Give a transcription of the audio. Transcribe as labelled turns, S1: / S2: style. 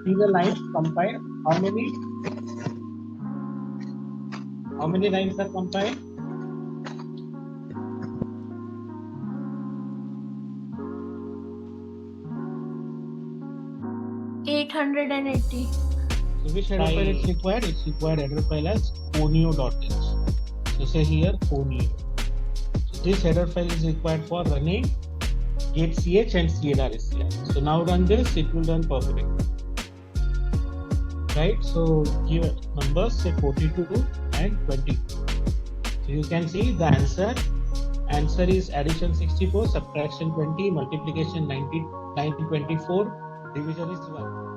S1: see the lines compiled. How many lines are compiled?
S2: 880.
S1: So which header file is required? It's required header file as ponio.h. So say here ponio. So this header file is required for running gate ch and clr. So now run this, it will run perfectly. Right? So give numbers, say 42 and 22. So you can see the answer. Answer is addition 64, subtraction 20, multiplication 924, division is 1.